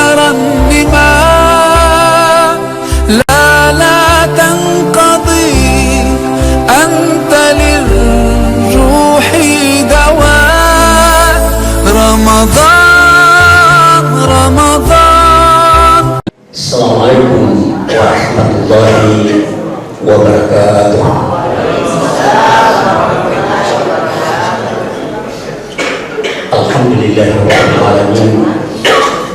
مترنما لا تنقضي أنت للروح دواء رمضان رمضان. Assalamualaikum warahmatullahi wabarakatuh. Alhamdulillahirabbil alamin.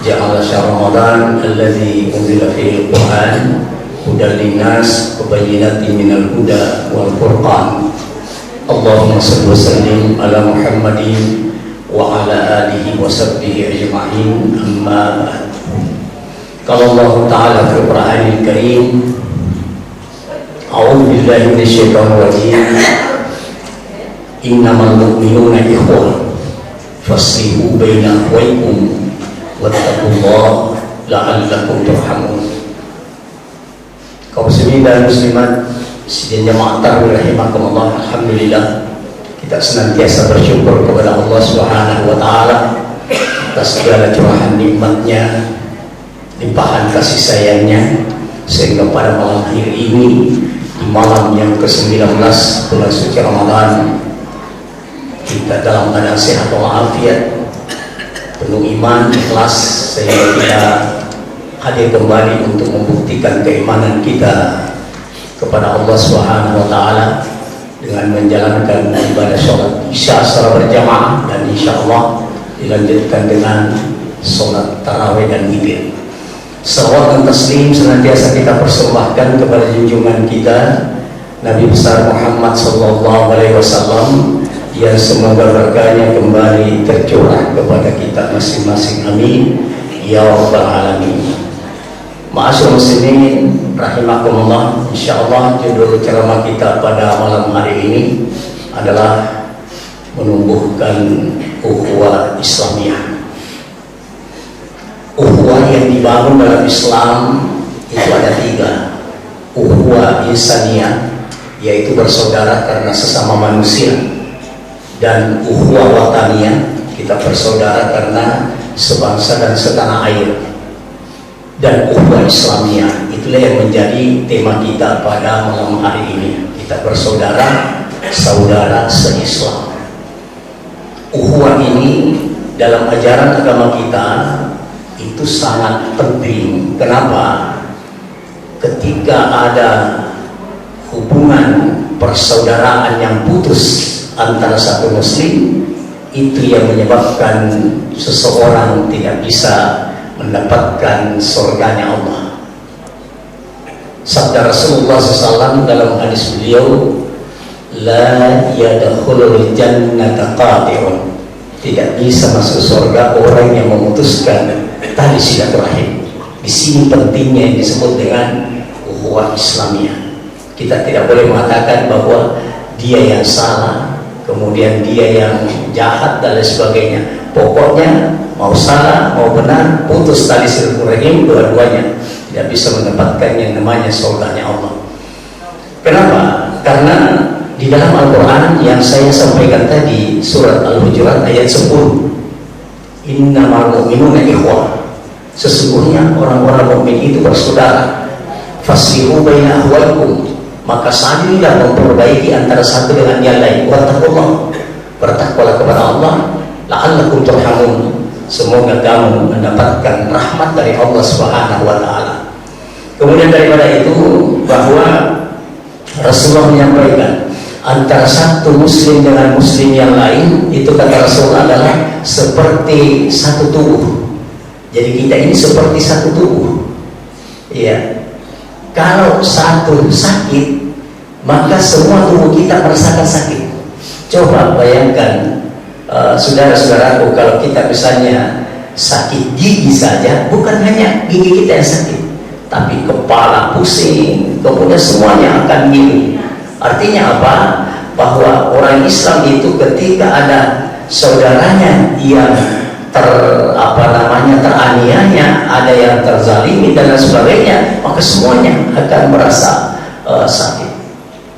Ja'ala syahr Ramadan alladzi unzila fihi al-Qur'an hudan linnas wa bayyinatin minal huda wal furqan. Allahumma shalli wa sallim ala Muhammadin wa ala alihi wa sahbihi ajma'in. Amma ba'd. Qala Allah Ta'ala fil Qur'anil Karim, A'udzu billahi minasyaitonir rajim. Innamal mu'minuna ikhwah faslihu baina akhwaykum wattaqullaha la'allakum turhamun. Kaum muslimin dan muslimat sidin jamaah tarawih rahimakumullah, alhamdulillah kita senantiasa bersyukur kepada Allah Subhanahu wa taala atas segala curahan nikmatnya, limpahan kasih sayangnya, sehingga pada malam hari ini, di malam yang ke-19 bulan suci Ramadan, kita dalam keadaan sehat walafiat, penuh iman, ikhlas, sehingga kita hadir kembali untuk membuktikan keimanan kita kepada Allah Subhanahu wa taala dengan menjalankan ibadah sholat Isya secara berjamaah, dan insya Allah dilanjutkan dengan sholat tarawih dan witir. Salawat dan taslim senantiasa kita persembahkan kepada junjungan kita Nabi besar Muhammad sallallahu alaihi wasallam, yang semoga berkahnya kembali tercurah kepada kita masing-masing, amin ya rabbal alamin. Ma'asyiral muslimin rahimakumullah, insyaallah judul ceramah kita pada malam hari ini adalah menumbuhkan ukhuwah Islamiyah. Ukhuwah yang dibangun dalam Islam itu ada 3. Ukhuwah insaniyah, yaitu bersaudara karena sesama manusia, dan ukhuwah wataniyah, kita bersaudara karena sebangsa dan setanah air, dan ukhuwah Islamiyah, itulah yang menjadi tema kita pada malam hari ini. Kita bersaudara, saudara se-Islam. Ukhuwah ini dalam ajaran agama kita itu sangat penting. Kenapa? Ketika ada hubungan persaudaraan yang putus antara satu muslim, itu yang menyebabkan seseorang tidak bisa mendapatkan surganya Allah. Sabda Rasulullah SAW dalam hadis beliau, la yadkhulul jannata qati'un, tidak bisa masuk surga orang yang memutuskan tali silaturahim. Di sini pentingnya yang disebut dengan ukhuwah Islamiyah. Kita tidak boleh mengatakan bahwa dia yang salah, kemudian dia yang jahat dan lain sebagainya. Pokoknya mau salah mau benar, putus tali silaturahim, dua-duanya tidak bisa mendapatkan yang namanya surganya Allah. Kenapa? Karena di dalam Al-Quran yang saya sampaikan tadi, surat Al-Hujurat ayat 10, innamal mu'minuna ikhwah, sesungguhnya orang-orang mukmin itu bersaudara. Faslihu baina akhwaykum, maka salihlah memperbaiki antara satu dengan yang lain. Wattaqullah, bertakwalah kepada Allah, la'allakum turhamun, semoga kamu mendapatkan rahmat dari Allah Subhanahu wa taala. Kemudian daripada itu, bahwa Rasulullah menyampaikan antara satu muslim dengan muslim yang lain itu, kata Rasulullah, adalah seperti satu tubuh. Jadi kita ini seperti satu tubuh. Iya. Kalau satu sakit, maka semua tubuh kita merasakan sakit. Coba bayangkan, saudara-saudaraku, kalau kita misalnya sakit gigi saja, bukan hanya gigi kita yang sakit, tapi kepala pusing, kemudian semuanya akan ngilu. Artinya apa? Bahwa orang Islam itu ketika ada saudaranya yang teraniaya, ada yang terzalimi dan lain sebagainya, maka semuanya akan merasa sakit.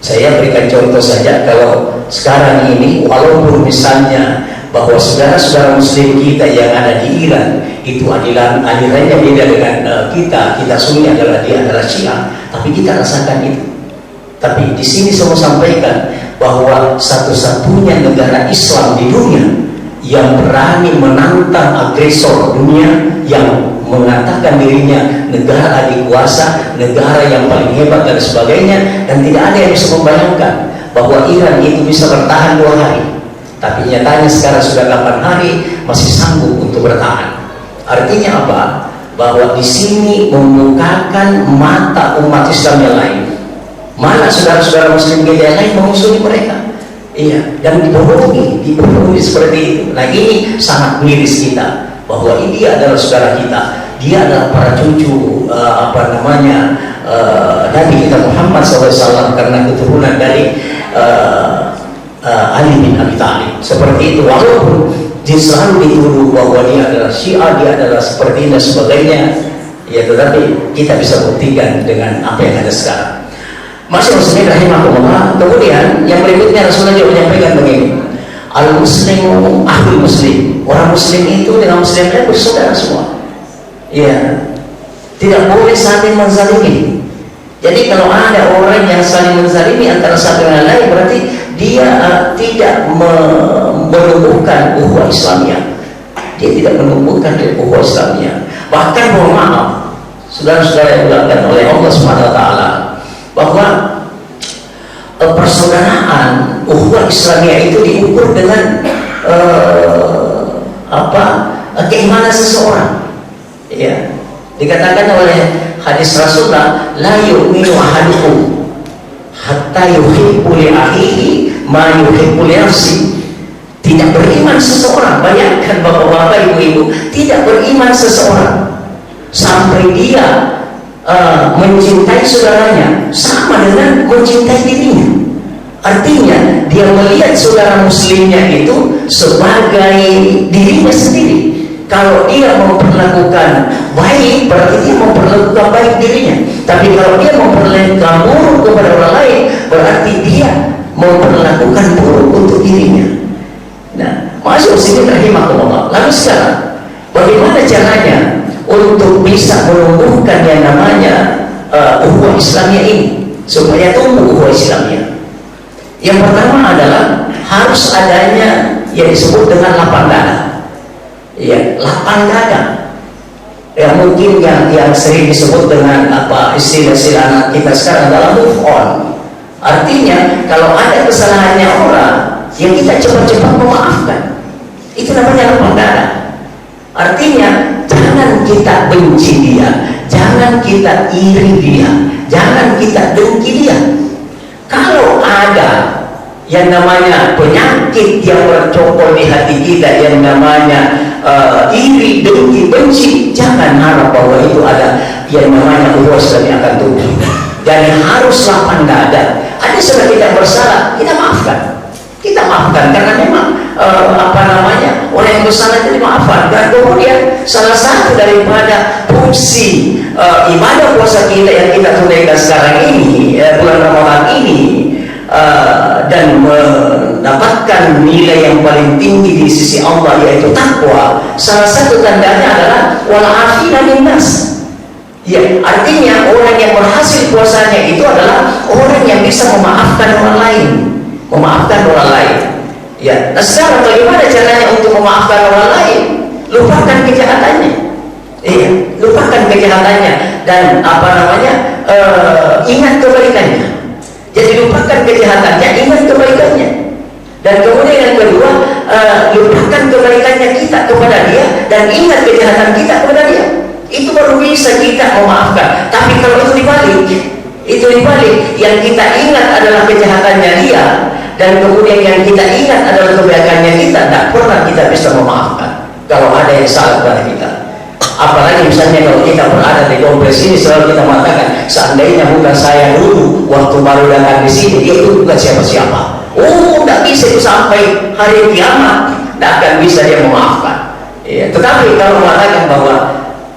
Saya berikan contoh saja, kalau sekarang ini walaupun misalnya bahwa saudara-saudara muslim kita yang ada di Iran itu alirannya beda dengan kita Sunni adalah dia adalah Syiah, tapi kita rasakan itu. Tapi di sini saya mau sampaikan bahwa satu-satunya negara Islam di dunia yang berani menantang agresor dunia, yang mengatakan dirinya negara adikuasa, negara yang paling hebat dan sebagainya, dan tidak ada yang bisa membayangkan bahwa Iran itu bisa bertahan 2 hari. Tapi nyatanya sekarang sudah 8 hari masih sanggup untuk bertahan. Artinya apa? Bahwa di sini membukakan mata umat Islam yang lain. Mana saudara-saudara muslim kita yang lain memusuhi mereka? Iya, dan dibohongi seperti itu. Nah, ini sangat miris kita, bahwa ini adalah saudara kita. Dia adalah para cucu Nabi kita Muhammad SAW, karena keturunan dari Ali bin Abi Thalib. Seperti itu, walaupun dia selalu dituduh bahwa dia adalah Syiah, dia adalah seperti ini dan sebagainya, ya, tetapi kita bisa buktikan dengan apa yang ada sekarang. Masih muslimin rahimahullah. Kemudian yang berikutnya Rasulullah juga menyampaikan begini, al-muslimu ahlul muslim. Orang muslim itu dengan muslim lain bersaudara semua. Ya, tidak boleh saling menzalimi. Jadi kalau ada orang yang saling menzalimi antara satu dengan lain, berarti dia tidak menumbuhkan ukhuwah Islamiyah. Dia tidak menumbuhkan ukhuwah Islamiyah. Bahkan mohon maaf, saudara-saudara yang dilakukan oleh Allah SWT, bahwa persaudaraan ukhuwah Islamiyah itu diukur dengan keimanan seseorang. Ya, dikatakan oleh hadis Rasulullah, la yu'minu ahadukum hatta yuhibbu li akhihi ma yuhibbu li nafsi. Tidak beriman seseorang, bayangkan bapak-bapak, ibu-ibu, tidak beriman seseorang sampai dia mencintai saudaranya sama dengan mencintai dirinya. Artinya dia melihat saudara muslimnya itu sebagai dirinya sendiri. Kalau dia memperlakukan baik, berarti dia memperlakukan baik dirinya. Tapi kalau dia memperlakukan buruk kepada orang lain, berarti dia memperlakukan buruk untuk dirinya. Nah, masuk sini rahimahullah. Lalu sekarang, bagaimana caranya untuk bisa menumbuhkan yang namanya ukhuwah Islamiyah ini, supaya tumbuh ukhuwah Islamiyah? Yang pertama adalah harus adanya yang disebut dengan lapang dada. Ya, lapang dada. Ya, mungkin yang sering disebut dengan istilah-istilah anak kita sekarang adalah move on. Artinya kalau ada kesalahannya orang, yang kita cepat-cepat memaafkan. Itu namanya lapang dada. Artinya jangan kita benci dia, jangan kita iri dia, jangan kita dengki dia. Kalau ada yang namanya penyakit yang bercokol di hati kita, yang namanya iri, dengki, benci, jangan harap bahwa itu ada yang namanya ukhuwah Islamiyah akan tumbuh. Dan harus lapang dada. Ada saudara kita bersalah, kita maafkan. Kita maafkan karena memang orang yang bersalah itu dimaafkan. Dan kemudian salah satu daripada fungsi ibadah puasa kita yang kita tunaikan sekarang ini, bulan Ramadan ini, dan mendapatkan nilai yang paling tinggi di sisi Allah, yaitu takwa. Salah satu tandanya adalah wal'afina linnas. Ya, artinya orang yang berhasil puasanya itu adalah orang yang bisa memaafkan orang lain. Memaafkan orang lain. Ya, nah sekarang bagaimana caranya untuk memaafkan orang lain? Lupakan kejahatannya. Iya, lupakan kejahatannya dan ingat kebaikannya. Jadi lupakan kejahatannya, ingat kebaikannya. Dan kemudian yang kedua, lupakan kebaikannya kita kepada dia dan ingat kejahatan kita kepada dia. Itu baru bisa kita memaafkan. Tapi kalau itu dibalik, yang kita ingat adalah kejahatannya dia, dan kemudian yang kita ingat adalah kebaikannya kita, tidak pernah kita bisa memaafkan kalau ada yang salah pada kita. Apalagi misalnya kalau kita berada di kompleks ini, selalu kita mengatakan, seandainya bukan saya dulu waktu baru datang di sini, dia itu bukan siapa-siapa. Oh, tidak bisa itu sampai hari kiamat, tidak akan bisa dia memaafkan. Ya, tetapi kalau mengatakan bahwa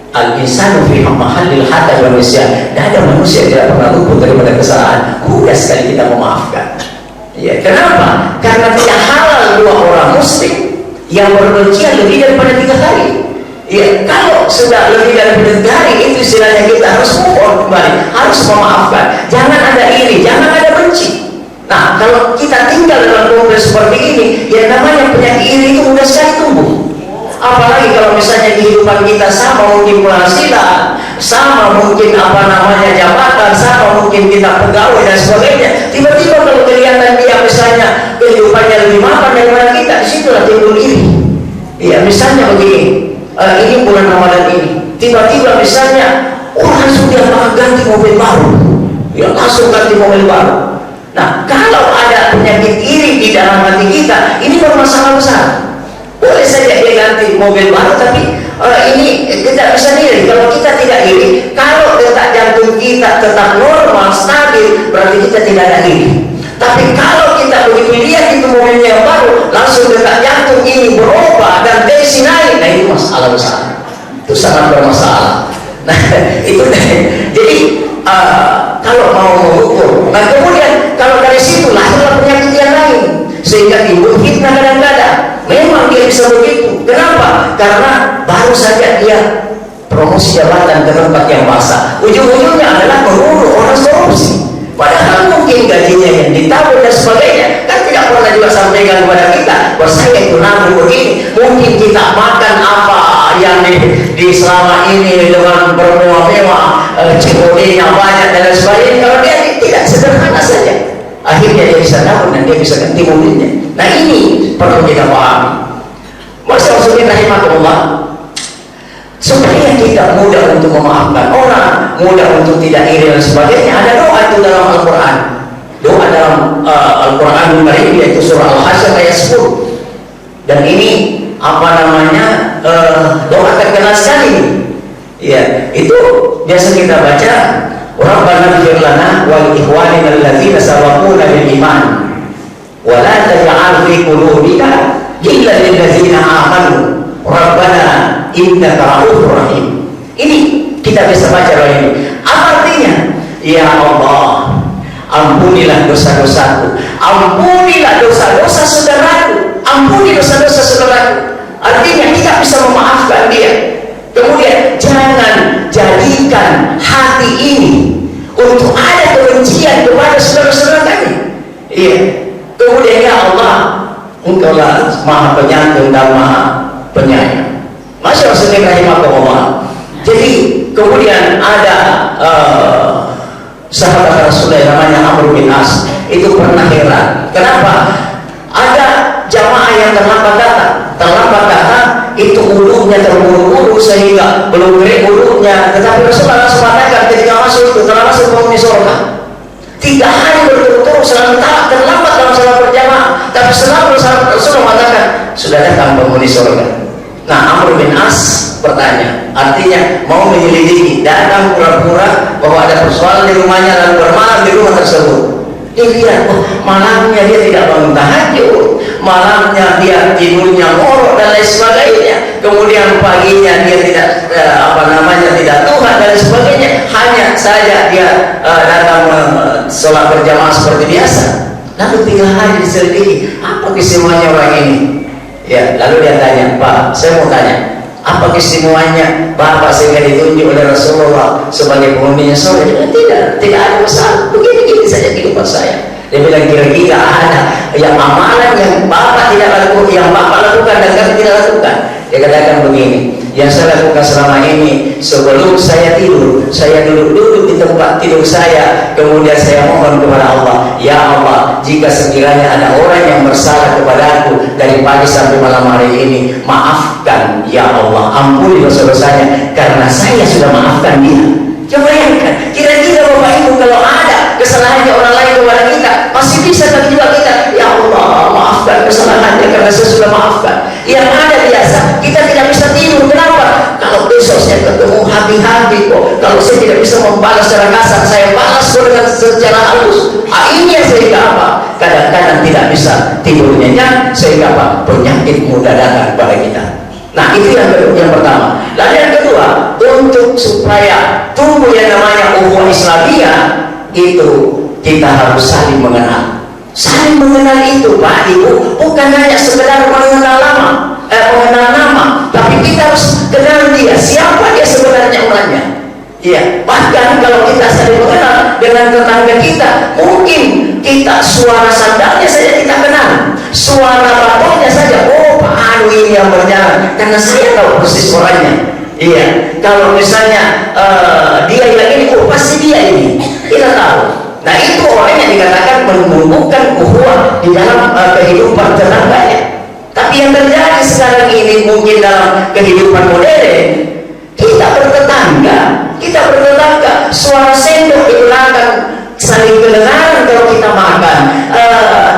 al-insanu fi mahallil hatta wa nisyan, tidak ada manusia yang tidak pernah luput daripada kesalahan, mudah sekali kita memaafkan. Ya, kenapa? Karena tidak halal dua orang muslim yang berbencian lebih daripada 3 hari. Ya, kalau sudah lebih dari 3 hari, itu istilahnya kita harus move on kembali, harus memaafkan. Jangan ada iri, jangan ada benci. Nah, kalau kita tinggal dalam mobil seperti ini, yang namanya penyakit iri itu mudah sekali tumbuh. Apalagi kalau misalnya kehidupan kita sama mungkin penghasilan, sama mungkin jabatan, sama mungkin kita pegawai dan sebagainya. Tiba-tiba kalau kelihatan dia misalnya kehidupannya lebih mapan daripada kita, disitulah timbul iri. Iya, misalnya begini. Ini bulan Ramadan ini, tiba-tiba misalnya langsung dia ganti mobil baru, ya langsung ganti mobil baru. Nah, kalau ada penyakit iri di dalam hati kita, ini bermasalah besar. Boleh saja dia ganti mobil baru, tapi ini tidak bisa diri. Kalau kita tidak iri, kalau detak jantung kita tetap normal, stabil, berarti kita tidak ada iri. Tapi kalau kita begitu lihat itu mobilnya yang baru, langsung detak jantung ini berubah dan tensi naik, nah itu masalah besar. Itu sangat bermasalah. Nah itu jadi kalau mau mengukur, nah kemudian kalau dari situ lahirlah penyakit yang lain, sehingga timbul fitnah kadang-kadang. Memang dia bisa begitu. Kenapa? Karena baru saja dia promosi jabatan ke tempat yang basah, ujung-ujungnya adalah mengurus orang korupsi. Padahal mungkin gajinya yang ditabur dan sebagainya, kan tidak pernah juga sampaikan kepada kita bahwa saya itu nabung begini. Mungkin kita makan apa yang di selama ini dengan bermewah-mewah, cekodinya banyak dan sebagainya. Kalau dia tidak sederhana saja, akhirnya dia bisa nabung dan dia bisa ganti mobilnya. Nah ini perlu kita pahami. Maksudnya rahimahullah, supaya kita mudah untuk memaafkan orang, mudah untuk tidak iri dan sebagainya. Ada doa itu dalam Al-Quran. Doa dalam Al-Quran Karim, yaitu surah Al-Hasyr ayat 10. Dan ini doa terkenal sekali. Ya, itu biasa kita baca, Rabbana ighfir lana wal ikhwanina alladzina sabaquna bil iman wa la taj'al fi qulubina ghillan lil ladzina amanu Rabbana innaka ra'ufur rahim. Ini kita bisa baca doa ini. Apa artinya? Ya Allah, ampunilah dosa-dosaku, ampunilah dosa-dosa saudaraku, ampuni dosa-dosa saudaraku. Artinya kita bisa memaafkan dia. Kemudian jangan jadikan hati ini untuk ada kebencian kepada saudara-saudara kami. Iya. Kemudian ya Allah, Engkaulah Maha Penyantun dan Maha Penyayang. Masya Allah, rahimahullah. Jadi kemudian ada sahabat Rasulullah namanya Amr bin As, itu pernah heran. Kenapa? Ada jamaah yang terlambat datang, itu wudhunya terburu-buru sehingga belum kering wudhunya. Tetapi Rasulullah mengatakan ketika masuk itu telah masuk penghuni surga. 3 hari berturut-turut selalu terlambat dalam salat berjamaah, tapi selalu Rasulullah mengatakan sudah datang penghuni surga. Nah, Amr bin As bertanya, artinya mau menyelidiki, datang pura-pura bahwa ada persoalan di rumahnya lalu bermalam di rumah tersebut. Dia lihat, malamnya dia tidak bangun tahajud, malamnya dia tidurnya ngorok dan lain sebagainya. Kemudian paginya dia tidak tidak Tuhan dan sebagainya. Hanya saja dia datang sholat berjamaah seperti biasa. Lalu 3 hari diselidiki, apa keistimewanya orang ini? Ya, lalu dia tanya, Pak, saya mau tanya, apa keistimewanya Bapak sehingga ditunjuk oleh Rasulullah sebagai penghuninya surga? Tidak ada masalah, begini-gini saja kehidupan saya. Dia bilang kira-kira ada yang amalan yang Bapak tidak lakukan, yang Bapak lakukan dan kami tidak lakukan. Dia katakan begini, yang saya lakukan selama ini, sebelum saya tidur, saya duduk-duduk di tempat tidur saya, kemudian saya mohon kepada Allah, ya Allah, jika sekiranya ada orang yang bersalah kepadaku dari pagi sampai malam hari ini, maafkan ya Allah, ampuni dosa-dosanya, karena saya sudah maafkan dia. Coba bayangkan, kira-kira Bapak Ibu kalau ada kesalahannya orang lain kepada kita, masih bisa kan juga kita, ya Allah, maafkan kesalahannya karena saya sudah maafkan. Yang ada biasa, kita tidak bisa tidur. Kenapa? Kalau besok saya ketemu hati-hati kok, kalau saya tidak bisa membalas secara kasar, saya balas dengan secara halus. Ini yang sehingga apa? Kadang-kadang tidak bisa tidur nyenyak, sehingga apa? Penyakit mudah datang kepada kita. Nah, itu yang pertama. Lalu yang kedua, untuk supaya tumbuh yang namanya ukhuwah Islamiyah, itu kita harus saling mengenal. Saling mengenal itu, Pak Ibu, bukan hanya sekedar mengenal lama. mengenal nama, tapi kita harus kenal dia, siapa dia sebenarnya orangnya. Iya, bahkan kalau kita saling mengenal dengan tetangga kita, mungkin kita suara sandalnya saja kita kenal, suara bapaknya saja, oh Pak Anu ini yang berjalan, karena saya tahu persis orangnya. Iya, kalau misalnya dia yang ini, oh pasti dia ini, kita tahu. Nah itu orang yang dikatakan menumbuhkan ukhuwah di dalam kehidupan tetangganya. Tapi yang terjadi sekarang ini mungkin dalam kehidupan modern, kita bertetangga, suara sendok di belakang saling kedengaran kalau kita makan,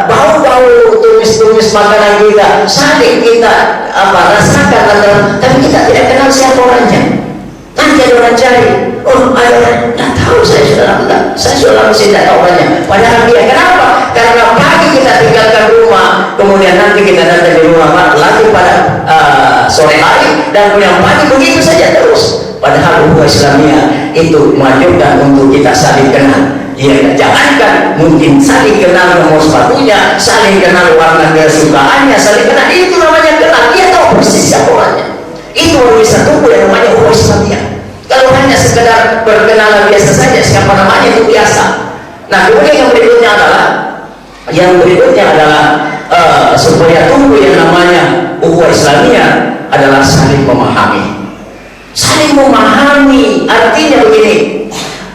bau-bau tumis-tumis makanan kita saling kita rasakan, tapi kita tidak kenal siapa orangnya. Nanti ada orang cari, oh ada orang, nggak tahu saya sudah lama tidak tahu orangnya. Padahal dia, kenapa? Karena pagi kita tinggalkan rumah, kemudian nanti kita datang di rumah lagi pada sore hari, dan kemudian pagi begitu saja terus. Padahal ukhuwah Islamiyah itu mewajibkan untuk kita saling kenal. Ya, jangankan mungkin saling kenal nomor sepatunya, saling kenal warna kesukaannya, saling kenal, itu namanya kenal. Dia tahu persis siapa orangnya. Itu baru bisa tumbuh yang namanya ukhuwah Islamiyah. Kalau hanya sekedar berkenalan biasa saja, siapa namanya itu biasa. Nah kemudian yang berikutnya adalah supaya tumbuh yang namanya ukhuwah Islamiyah adalah saling memahami. Saling memahami artinya begini,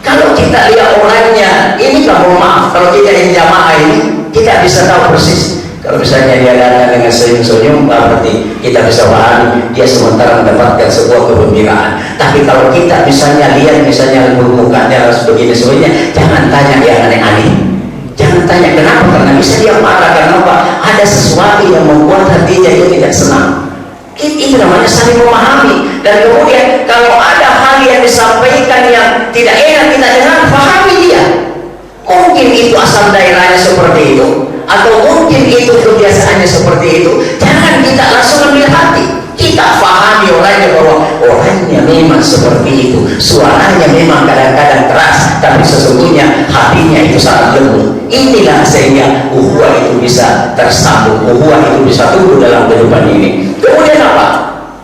kalau kita lihat orangnya ini, mohon maaf, kalau kita yang jamaah ini kita bisa tahu persis. Kalau misalnya dia datang dengan senyum-senyum, berarti kita bisa pahami dia sementara mendapatkan sebuah kegembiraan. Tapi kalau kita misalnya lihat misalnya mukanya harus begini sebenarnya, jangan tanya yang aneh-aneh. Jangan tanya kenapa, karena bisa dia marah karena apa? Ada sesuatu yang membuat hatinya dia tidak senang. Itu namanya saling memahami. Dan kemudian kalau ada hal yang disampaikan yang tidak enak kita dengar, pahami dia. Mungkin itu asal daerahnya seperti itu, atau mungkin itu kebiasaannya seperti itu. Jangan kita langsung ambil hati, kita pahami orangnya bahwa orangnya memang seperti itu, suaranya memang kadang-kadang keras, tapi sesungguhnya hatinya itu sangat lembut. Inilah sehingga ukhuwah itu bisa tersambung, ukhuwah itu bisa tumbuh dalam kehidupan ini. Kemudian apa?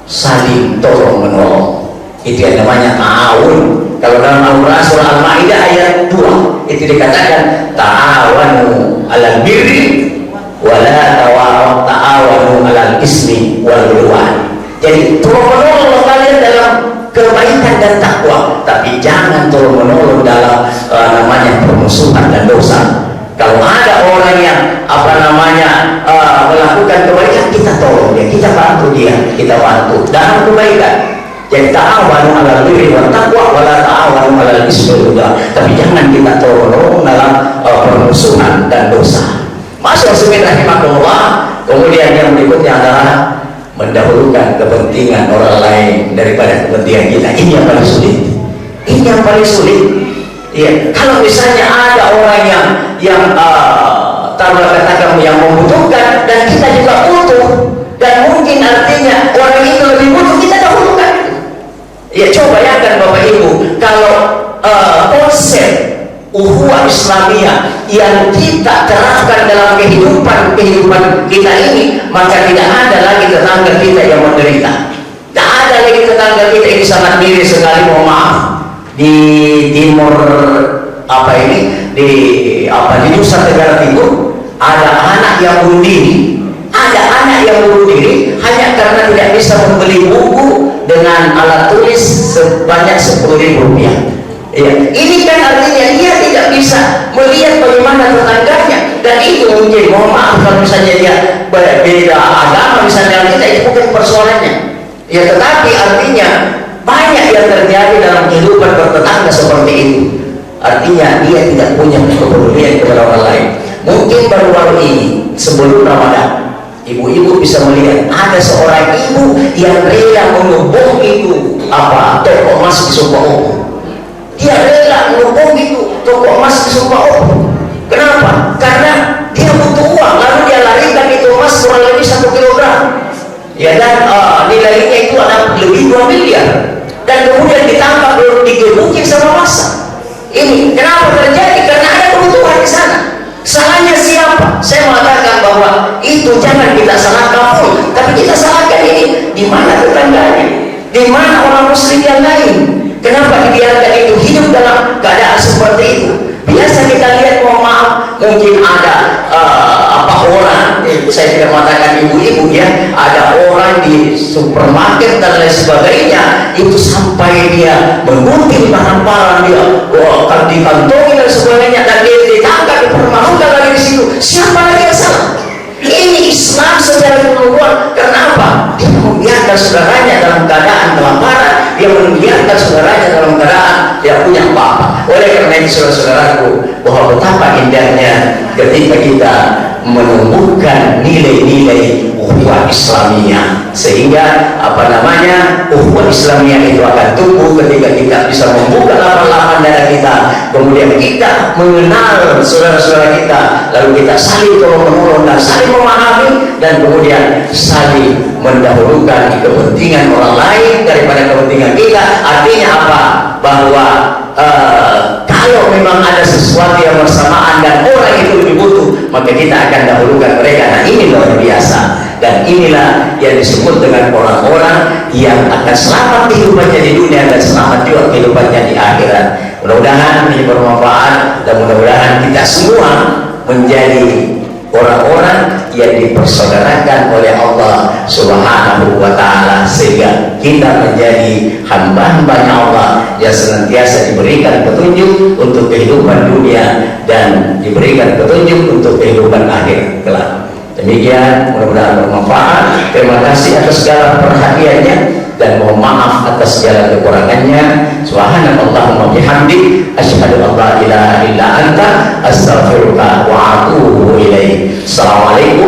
Saling tolong menolong. Itu yang namanya ta'awun. Kalau dalam Al-Quran surah Al-Ma'idah ayat 2 itu dikatakan ta'awanu 'alal birri wa la ta'awanu 'alal ismi wal 'udwan. Jadi tolong menolong kalian dalam kebaikan dan takwa, tapi jangan tolong menolong dalam namanya permusuhan dan dosa. Kalau ada orang yang melakukan kebaikan, kita tolong dia, kita bantu dia, kita bantu dalam kebaikan. Jadi ta'awanu 'alal birri wat taqwa wa la ta'awanu 'alal ismi wal 'udwan. Tapi jangan kita tolong dalam permusuhan dan dosa. Masuk rahimahullah. Kemudian yang berikutnya adalah mendahulukan kepentingan orang lain daripada kepentingan kita. Ini yang paling sulit. Ini yang paling sulit. Iya. Kalau misalnya ada orang yang katakan yang membutuhkan dan kita juga butuh, dan mungkin artinya orang itu lebih butuh, kita dahulukan. Ya, coba bayangkan Bapak Ibu, kalau konsep ukhuwah Islamiyah yang kita terapkan dalam kehidupan kita ini, maka tidak ada lagi tetangga kita yang menderita. Tidak ada lagi tetangga kita ini sangat miris sekali, mohon maaf, di timur di Nusa Tenggara Timur ada anak yang bunuh diri. Ada anak yang bunuh diri hanya karena tidak bisa membeli buku dengan alat tulis sebanyak Rp10.000. Ya, ini kan artinya dia tidak bisa melihat bagaimana tetangganya, dan itu mungkin, mohon maaf kalau misalnya dia beda agama misalnya, kita itu bukan persoalannya. Ya, tetapi artinya banyak yang terjadi dalam kehidupan bertetangga seperti itu. Artinya dia tidak punya kepedulian kepada orang lain. Mungkin baru-baru ini sebelum Ramadan, ibu-ibu bisa melihat ada seorang ibu yang rela mengebom itu toko emas di Sumpah. Dia rela mengebom itu toko emas di Sumpah. Kenapa? Karena dia butuh uang, lalu dia larikan itu emas kurang lebih 1 kilogram. Ya, dan nilainya itu ada lebih 2 miliar. Dan kemudian ditangkap, digebukin sama massa. Ini kenapa terjadi? Karena ada kebutuhan di sana. Salahnya siapa? Saya mengatakan bahwa bahwa itu jangan kita salahkan pun, tapi kita salahkan ini di mana tetangganya, di mana orang muslim yang lain. Kenapa dibiarkan itu hidup dalam keadaan seperti itu? Biasa kita lihat, mohon maaf, mungkin ada orang, saya tidak mengatakan ibu-ibu ya, ada orang di supermarket dan lain sebagainya, itu sampai dia menggunting barang-barang dia, dikantongi dan sebagainya, dan dia ditangkap, dipermalukan lagi di situ. Siapa lagi yang salah? Ini Islam secara keseluruhan. Karena apa? Dia membiarkan saudaranya dalam keadaan kelaparan, dia membiarkan saudaranya dalam keadaan dia punya apa-apa. Oleh karena itu saudara-saudaraku, bahwa betapa indahnya ketika kita menumbuhkan nilai-nilai ukhuwah Islamiyah, sehingga ukhuwah Islamiyah itu akan tumbuh ketika kita bisa membuka lapan-lapan dada kita, kemudian kita mengenal saudara-saudara kita, lalu kita saling tolong-menolong dan saling memahami, dan kemudian saling mendahulukan kepentingan orang lain daripada kepentingan kita. Artinya apa? Bahwa kalau memang ada sesuatu yang bersamaan dan orang itu lebih butuh, maka kita akan dahulukan mereka. Nah, ini luar biasa, dan inilah yang disebut dengan orang-orang yang akan selamat kehidupannya di dunia dan selamat juga kehidupannya di akhirat. Mudah-mudahan ini bermanfaat, dan mudah-mudahan kita semua menjadi orang-orang yang dipersaudarakan oleh Allah Subhanahu wa Ta'ala, sehingga kita menjadi hamba-hambanya Allah yang senantiasa diberikan petunjuk untuk kehidupan dunia dan diberikan petunjuk untuk kehidupan akhir kelak. Demikian, mudah-mudahan bermanfaat. Terima kasih atas segala perhatiannya, dan mohon maaf atas segala kekurangannya. Subhanallahumma bihamdik, asyhadu an la ilaha illa anta, astaghfiruka wa atubu ilaik. Assalamualaikum